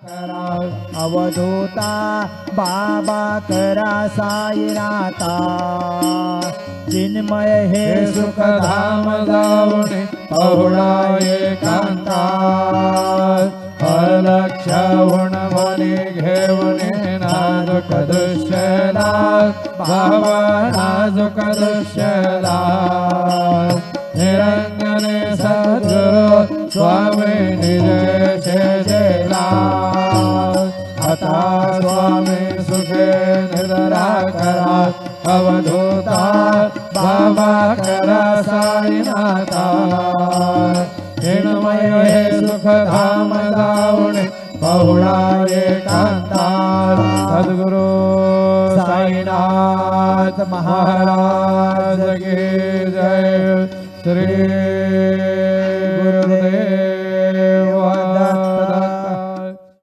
अवधूता बाबा करा साईनाथा चिन्मय हे सुखधाम जाऊने पहुळा एकांता अलक्ष उणवणे घेऊने नाजुक दृश्यला बाबा नाजुक दृश्यला निरंजने सद्गुरु स्वामी निज शेजेला आता स्वामी सुखे निद्रा करा अवधूता बाबा करा साईनाथा चिन्मय हे सुखधाम जाऊने पहुळा एकांता सद्गुरु साईनाथ महाराज की जय श्री